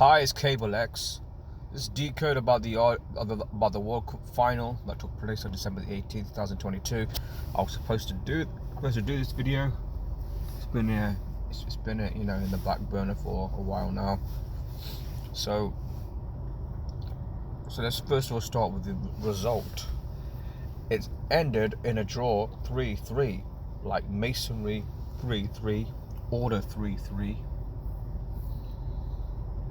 Hi, it's Cable X. This decode about the World Cup final that took place on December 18th, 2022. I was supposed to do this video. It's been in the back burner for a while now. So let's first of all start with the result. It ended in a draw 3-3, like Masonry 3-3, Order 3-3.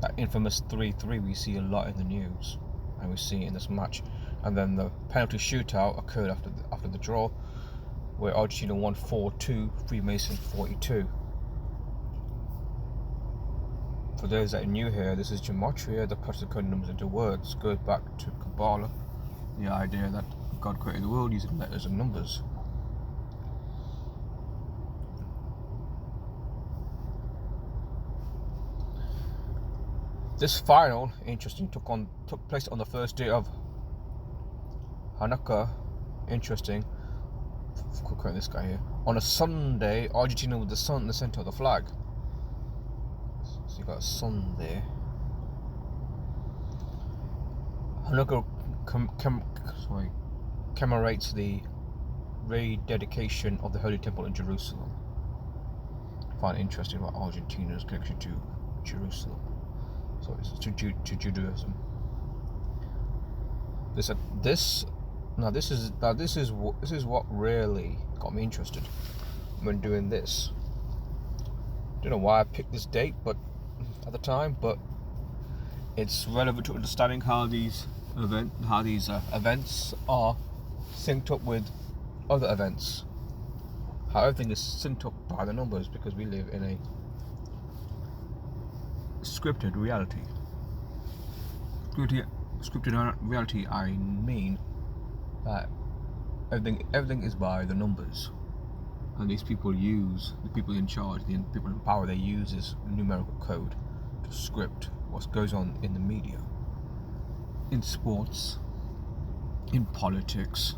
That infamous 3-3 we see a lot in the news, and we see it in this match. And then the penalty shootout occurred after the draw, where Argentina won 4-2, Freemason 42. For those that are new here, this is gematria, the postal code numbers into words. Goes back to Kabbalah, the idea that God created the world using letters and numbers. This final, interesting, took place on the first day of Hanukkah. Interesting. Quote this guy here. On a Sunday, Argentina with the sun in the center of the flag. So you got a sun there. Hanukkah commemorates the rededication of the Holy Temple in Jerusalem. I find it interesting about Argentina's connection to Jerusalem. So it's to Judaism. This is what really got me interested when doing this. Don't know why I picked this date, but at the time, but it's relevant to understanding how these events are synced up with other events. How everything is synced up by the numbers, because we live in a scripted reality. Scripted reality, I mean that everything is by the numbers, and the people in charge, the people in power, they use this numerical code to script what goes on in the media, in sports, in politics,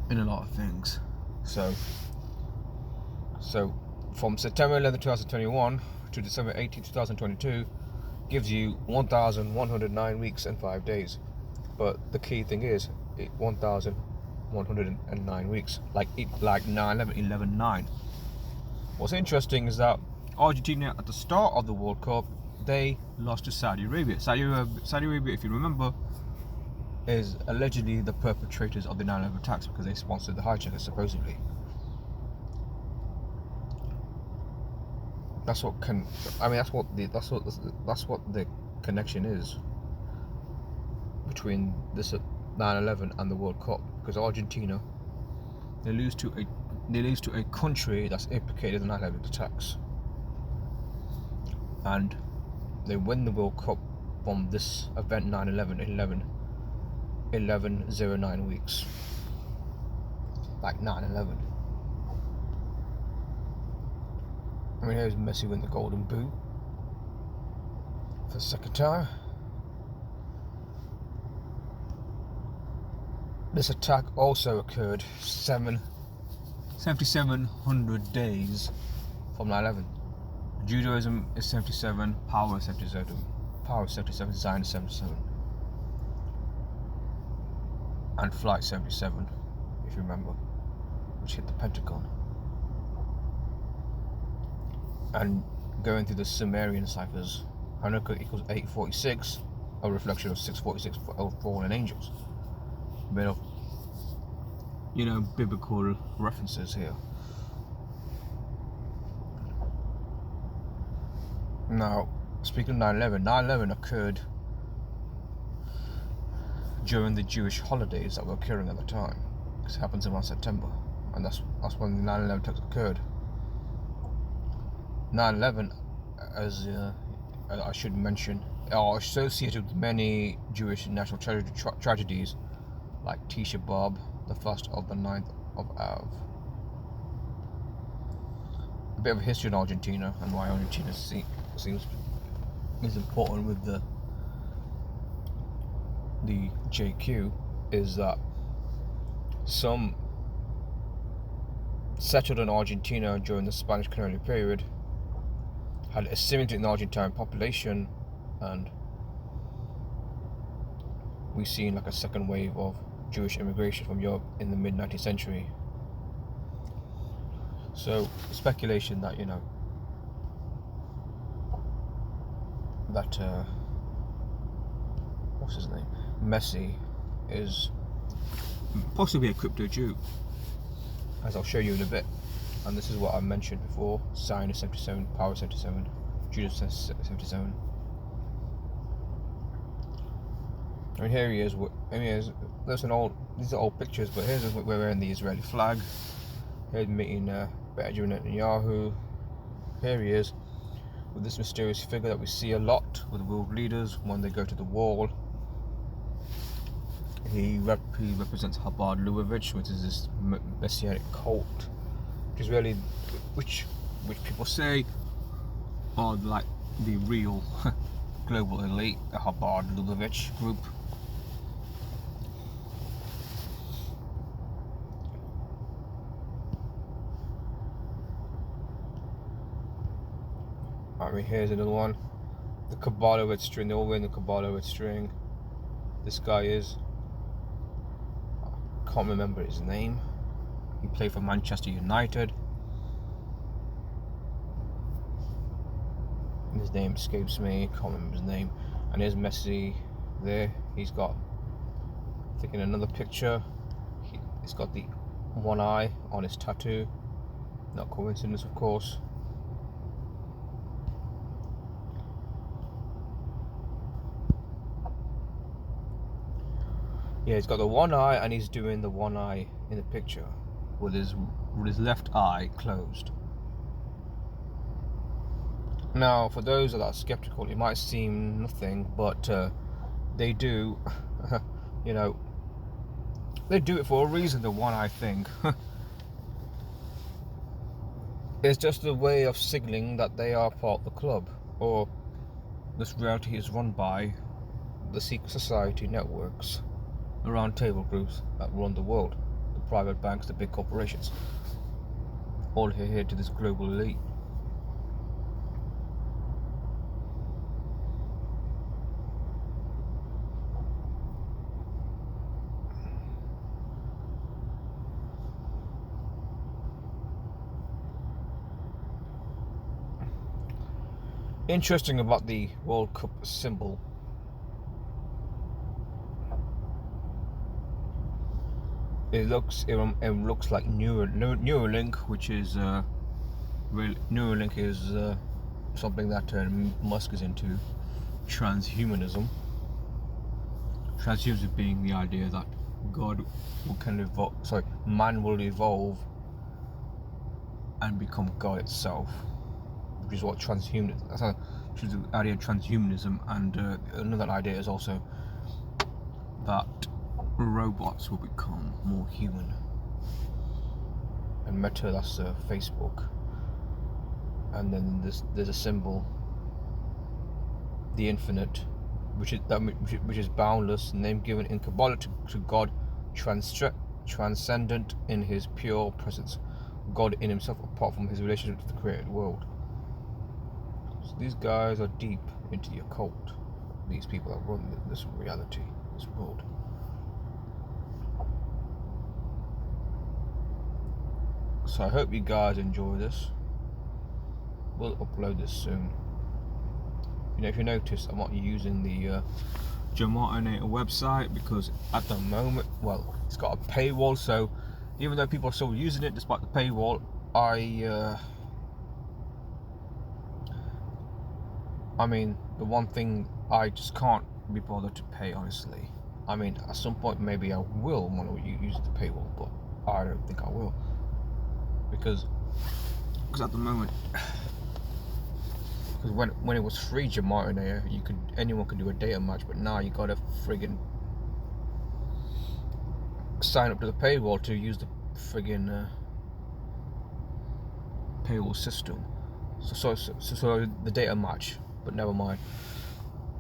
in a lot of things. So from September 11, 2021 to December 18, 2022 gives you 1,109 weeks and 5 days. But the key thing is 1,109 weeks, like 9/11/11/9. What's interesting is that Argentina, at the start of the World Cup, they lost to Saudi Arabia. Saudi Arabia, if you remember, is allegedly the perpetrators of the 9/11 attacks, because they sponsored the hijackers, supposedly. That's what the connection is between this 9/11 and the World Cup, because Argentina, they lose to a country that's implicated in the 9/11 attacks, and they win the World Cup from this event 9/11 11/09 weeks, like 9/11. I mean, here's Messi winning the Golden Boot for the second time. This attack also occurred 7,700 days from 9/11. Judaism is 77, power is 77, Zion is 77, and Flight 77, if you remember, which hit the Pentagon. And going through the Sumerian ciphers, Hanukkah equals 846, a reflection of 646 for fallen angels. Bit of, biblical references here. Now, speaking of 9/11, 9/11 occurred during the Jewish holidays that were occurring at the time. It happens around September, and that's when the 9/11 attacks occurred. 9/11, as I should mention, are associated with many Jewish national tragedies, like Tisha B'Av, the fast of the 9th of Av. A bit of history in Argentina, and why Argentina seems is important with the JQ, is that some settled in Argentina during the Spanish colonial period, had a significant Argentine population, and we've seen like a second wave of Jewish immigration from Europe in the mid 19th century. So speculation that that what's his name, Messi, is possibly a crypto Jew, as I'll show you in a bit. And this is what I mentioned before: Sinus 77, Power 77, Judas 77. I mean, here he is. These are old pictures, but here's we're wearing the Israeli flag. Here's meeting Benjamin Netanyahu. Here he is with this mysterious figure that we see a lot with world leaders when they go to the wall. He represents Chabad Lubavitch, which is this messianic cult, which people say are like the real global elite, the Chabad Lubavitch group. I mean, here's another one. The Kabbalah string, they're all wearing the Kabbalah string. This guy is, I can't remember his name. He played for Manchester United. His name escapes me, can't remember his name. And here's Messi there. He's got, I think in another picture, he's got the one eye on his tattoo. Not coincidence, of course. Yeah, he's got the one eye, and he's doing the one eye in the picture with his left eye closed. Now, for those that are skeptical, it might seem nothing, but they do, they do it for a reason, the one eye thing. It's just a way of signaling that they are part of the club, or this reality is run by the secret society networks, the round table groups that run the world, the private banks, the big corporations, all here to this global elite. Interesting about the World Cup symbol. It looks like Neuralink, which is Neuralink is something that Musk is into, transhumanism. Transhumanism being the idea that man will evolve and become God itself, which is what transhumanism. That's the idea of transhumanism, and another idea is also that robots will become more human. And Meta, that's Facebook. And then there's a symbol, the infinite, which is boundless, name given in Kabbalah to God, transcendent in His pure presence, God in Himself, apart from His relationship to the created world. So these guys are deep into the occult. These people that run this reality, this world. So I hope you guys enjoy this. We'll upload this soon. If you notice, I'm not using the Germatonator website because at the moment, well, it's got a paywall. So even though people are still using it despite the paywall, I mean, the one thing I just can't be bothered to pay, honestly. I mean, at some point maybe I will want to use the paywall, but I don't think I will. Because at the moment, because when it was free Germatonator, anyone could do a data match, but now you gotta friggin' sign up to the paywall to use the friggin' paywall system. So the data match, but never mind.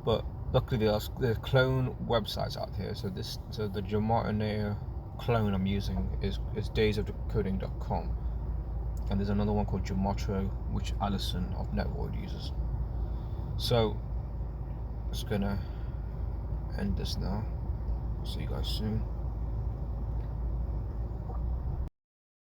But luckily there's clone websites out here. So the Germatonator clone I'm using is daysofdecoding.com. and there's another one called Gematro, which Alison of Netroid uses. So just gonna end this now. See you guys soon.